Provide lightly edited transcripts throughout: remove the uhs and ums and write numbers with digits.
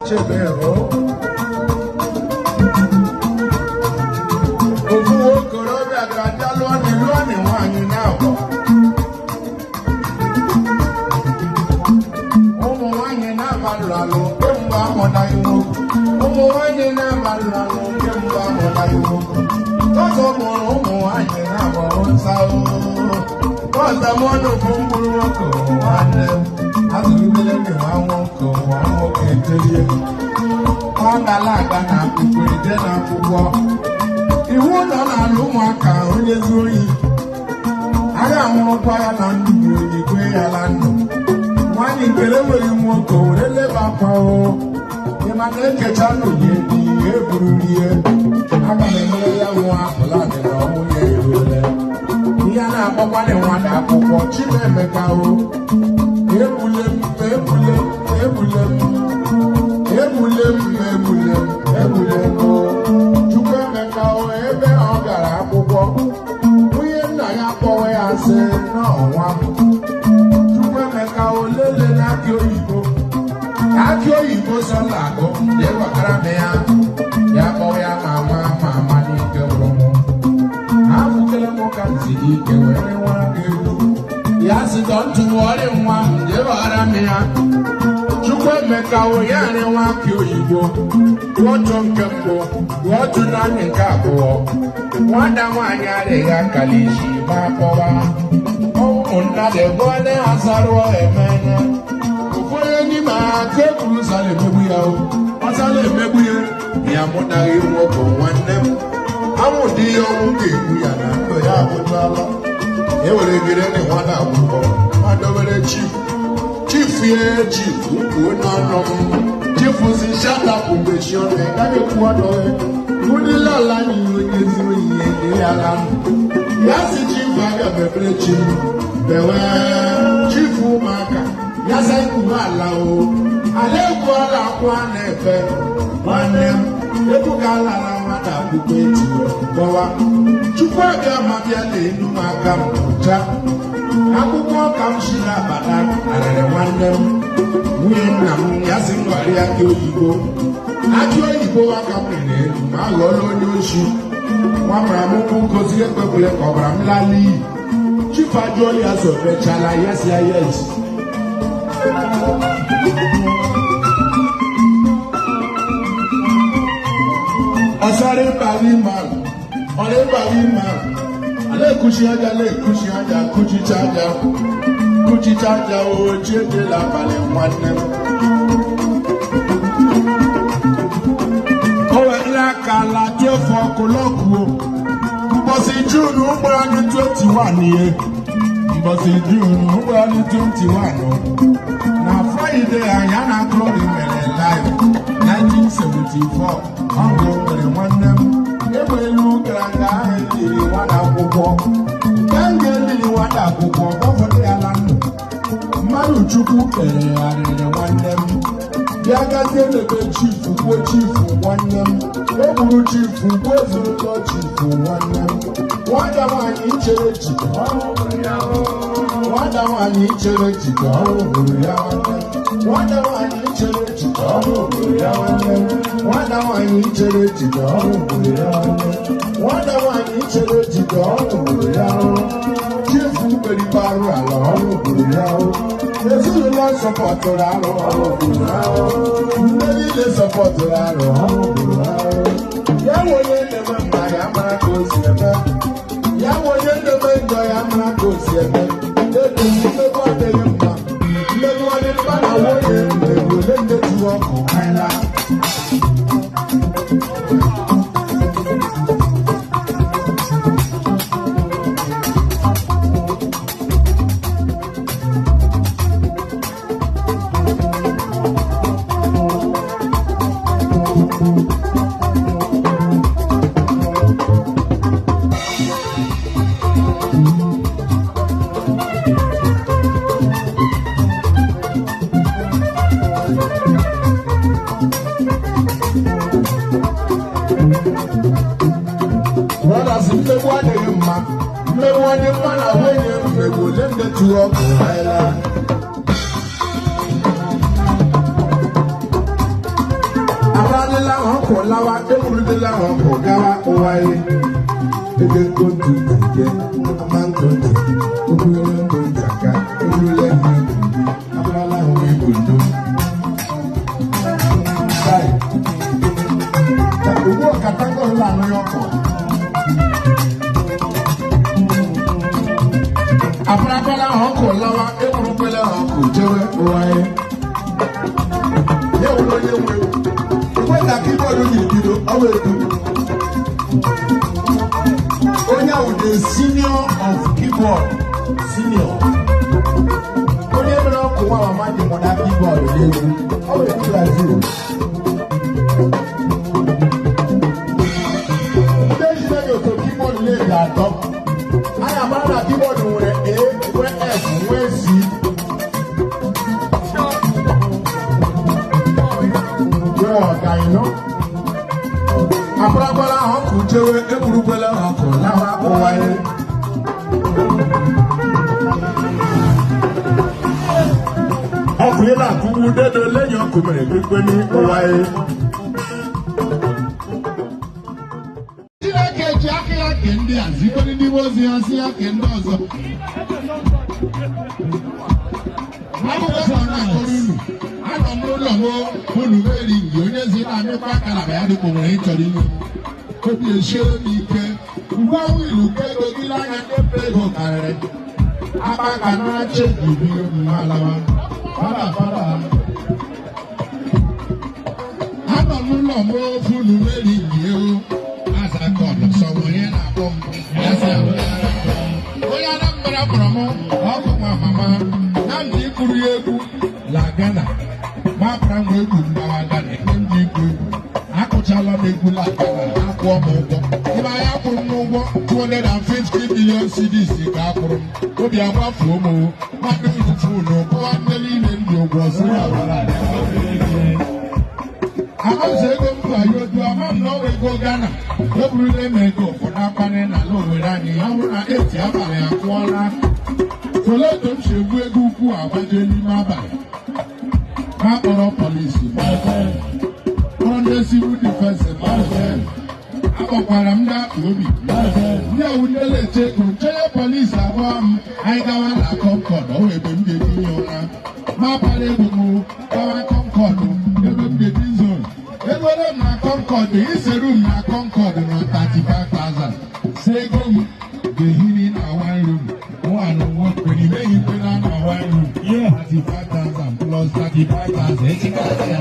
Chebero. Oguwo korobia kaja luani wanyi nabo. Omo wanyi nabo lalo kemba mona yumo. Omo wanyi nabo lalo kemba mona yumo. Koso mono omo wanyi nabo onsao. Kosa mono kumbulu wako wane. Azubile ni wawoko keteye. Ondalaga na kukuride na kubwa. Iwu nọ n'ala ụmụaka onye zuo ohi. Aga anwụrụkwa ya na ndụ igwe ya na ndụ. Nwanyị nkele nwere nwoke were leba akwa o. Ịma na ekecha n'oge dị eburu rie. Aga m emere ya nwa apụla dị na ọnwụ ya eruole. Ihe a na-akpọkwa na nwata akwụkwọ Chinemeka o. Ebule m. Chukwuemeka o ebe ọ gara akwụkwọ. Nwunye nna ya kpọwa ya sị n'ọnwa. Chukwuemeka o lele n'akị oyibo. Akị oyibo sọ na-agụ ya gbakara na ya. Ya kpọwa ya mama n'ike wụrụ mụ. Ha fụkere mụ ka ziri ike were nwa ga-eru. Ya sị dọ ntụgharị nwa m je gbakara na ya. Chukwuemeka o ya nị nwa akị oyibo. Wọ́jọ́ nke mbụ, wọ́jọ́ naanị nke abụọ. Nwada nwaanyị adịghị akali isi ma kpọwa. Ụmụnna debole azarụọ emene. Ụfọdụ n'ime ha ka ekwuru sala emegbu ya o. Ọ sala emegbu ya, ya mụtaghị nwoke nwanne m. Amụ dị ya ọnwụ ga-egbu ya na ndụ ya abụtala. E were gịrị ndị nwata akwụkwọ, ma dobere chief ye chief, ukwu onye ọnụ m. Chifuzi shut up with the show, and I don't know. Would you like you is doing it? Yes, chief, I got the preaching. Beware, chief Maka. Yes, I could allow. I let go out one effect. One name, the book allow what I would wait to. Boa, Chupaga Mabiale, Numaka, Jack. I could walk out, she had and I want them. Yasi ngwari aki oyibo. Aki oyibo waka mene ma lolo nyoshi. Wamra muku kozi ekpekule kobra mlali. Chifa joli aso pechala yes ya yes. Osare bari man. Ole bari man. Ale kushi aja kuchi chaja. Kuchi chaja o chete la pale mwane. Owe la kala tí ó fọ kọlọ́kù o. Mbọ̀sí Júùnù ń gbọ́ra ní 21 yẹ. Mbọ̀sí Júùnù ń gbọ́ra ní 21 o. Na Friday àyà na Glory mere live 1974. Ọ̀gbọ̀n nwere nwanne m. Egbe elu gara nga ahụ eliri nwata akwụkwọ. Kenge eliri nwata akwụkwọ ọfọdụ ya na ndụ. Mmadụ Chukwu kere arịrị nwanne m. Ya gazie n'ebe chifu kwuo chifu nwanne m. O gburu chifu kwuo ezurụtọ chifu nwanne m. Nwada nwaanyị chere jide ọrụ bụrụ ya. Nwada nwaanyị chere jide ọrụ bụrụ ya nwanne m. Nwada nwaanyị chere jide ọrụ bụrụ ya nwanne m. Nwada nwaanyị chere jide ọrụ bụrụ ya nwanne m. Nwada nwaanyị chere jide ọrụ bụrụ ya. Chifu beribe arụ ala ọrụ bụrụ ya. Ezinụlọ sọpọtụrụ arụ ọrụ bụrụ ya. Ndị niile sọpọtụrụ arụ ọrụ bụrụ ya. Ya nwere na-eme mma ya mara ka o si eme. Ya nwere na-eme njọ ya mara ka o si eme. Etu mmegbu adịghị mma. Mmegbu adị mma na nwunye mmegbu ole ndị tụrụ ọkụ kaịla. Abadila ọkọ̀ láwa ewúrúdélá ọkọ̀ gáwá wáyé. Ebe kóńtù tìjẹ́ amáńtòtì ogúnlẹ̀ ń bọ̀ jàkà ogúnlẹ̀ ń bọ̀ abala òwe gbòǹdó. Báyìí owó kàtàkọ̀ ńlá ní ọkọ̀. Abadila ọkọ̀ láwa ewúrúdélá ọkọ̀ jẹ́wẹ́ wáyé. Yẹ́wò ló yẹ wẹ́wò. Ìwé ìdá kíbọ̀dù yìí bido ọwọ́ ètò. Onye ahụ the senior of keyboard senior. Onye mere ọkụ nwa mama dị mụ na keyboard n'egwu. Ọ bụ etu Brazil. Ndị ejide gị otu keyboard na-ebi atọ. Anyị amara na keyboard nwere A, nwee F, nwee C. Nwee ọ̀gànyịnụ. Abúrágbára ọkụ jewe egwurugbele ọkụ lawa ụwaye. Ọkụ ịla akụwu dedo lẹ́yìn ọkụ mere gbegbe ní ụwaye. Chineke ji aka ya ke ndị a zikwere ndị ozi ya si ya ke ndị ọzọ. Akụkọ sọ na-akọrọ unu. Anọ m n'ụlọ m unu eri nri onye zi na-amịkwa akara ma ya dịka nwere ịchọrọ ihe. Obi esiere m ike. Ugbu ahụ ilu ka ego gị n'anya nyefe ego karịrị. Aba ka na-achị ibi alawa. Fada. Anọ m n'ụlọ m unu eri nri ewu. Azakọdụ sọ onye na-akpọ m. Onye Anambra kpọrọ m ọkụ nwa mama. Na ndị kwuru ya egwu la Ghana. Mapra m egwu mgbawa Ghana eke ndị ikwu egwu. Akụchala m egwu la Ghana akwụọ m ụgwọ. Ebe anyị akwụrụ m ụgwọ 250 million cedis ka akwụrụ m. Obi agbafuo m o. Mmadụ mfufu n'ụkọwa ndị niile ndị ụgwọ si ya wara. Amaghịzi ego m ba ya otu ama m n'ọrụ ego Ghana. Eburula m ego ụfọdụ akpanye n'ala Owerri anyị. Ya hụrụ na eti abalị akwụọla. Toledo m si egwu ego ukwu agbaje n'ime abalị. Ha kpọrọ polisi kpọrọ ndị civil defense akpọkwara m ndị akpa obi ndị awụ ndị na-eche ego chenye polisi abụọ m anyị gawa na Concord ọ ebe m ga-etinye ụra ma abalị ego m gawa Concord ebe m ga-eji zon egoro m na Concord iseru m na Concord na 35,000 si ego m ga-ehiri na one room nwaanyị nwoke n'imeghị mkpena na one room 35,000 plus 35,000 echikasị ya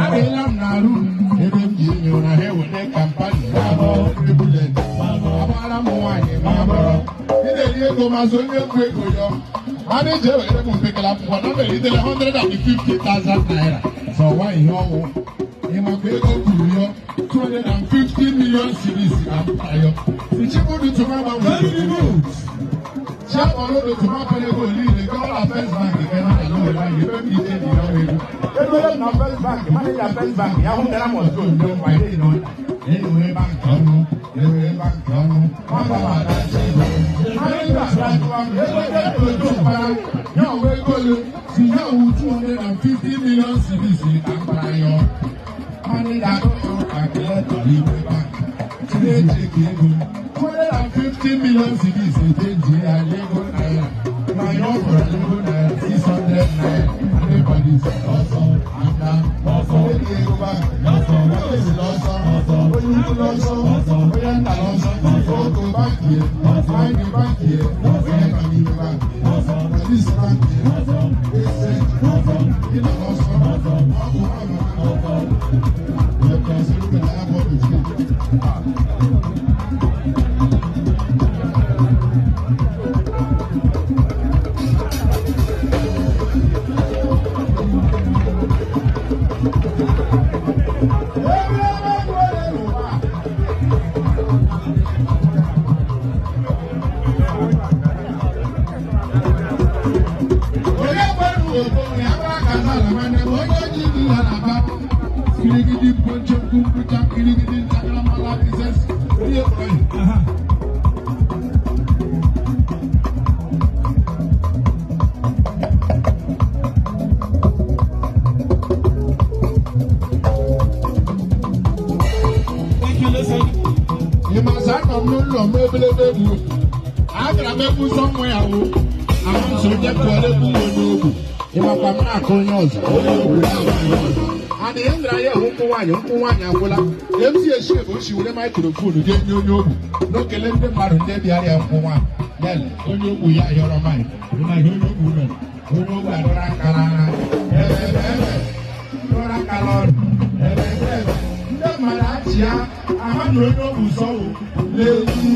adịla m na-arụ ebe m ji enyo na ha eweta kampani agbara m nwaanyị ma agbọrọ ị na-eri ego mazụ onye kwu ego ya a na-eji ewere m mpekele akwụkwọ na melitere 150,000 naira sọ nwa ihe ọnwụ ịmakwa ego kwuru ya 250 million cedis na mpayo ichibudu tụmama nwere Chiapolo do tomato ego niile gọvanọ First Bank nke na Owerri anyị ebe m ike dị ọrụ ego. Ego na First Bank, maneja First Bank ya hụtara m ọzọ ndị nkwa ihe nọ enwe bankị ọnụ, enwe bankị ọnụ, nwata m adachi ego. Maneja First Bank ego otu mkpara ya ọwa ego ole si ya wụ 250 million cedis ka mkpara ya ọ. Maneja calculator n'ime bankị tinye ego ego 250 million cedis eji ya ego naira. Na your ego naira 600 naira. Everybody's also after also ego back. Also what is it also? When you do also when also go back here. Find the bank here. When can you back? This bank here. You know also you can see the level of n'ụlọ m ebelebe egwu agara m egwu sọnwụ ya wụ amụsọ onye pụọla egwu onye egwu ịmakwa m na-akọ onye ọzọ onye egwu ya ana ihe ndara ya hụ nkwụ nwaanyị agwụla MC Eshie ochi were maikrofonu ga enye onye ogwu n'okele ndị mmadụ ndị bịara ya nkwụ nwaanyị lele onye ogwu ya yọrọ maịk na ihe onye ogwu mere onye ogwu adọrọ aka n'ara dọrọ aka n'ọrụ ndị mmadụ achị ya aha na onye ogwu sọwụ n'ezi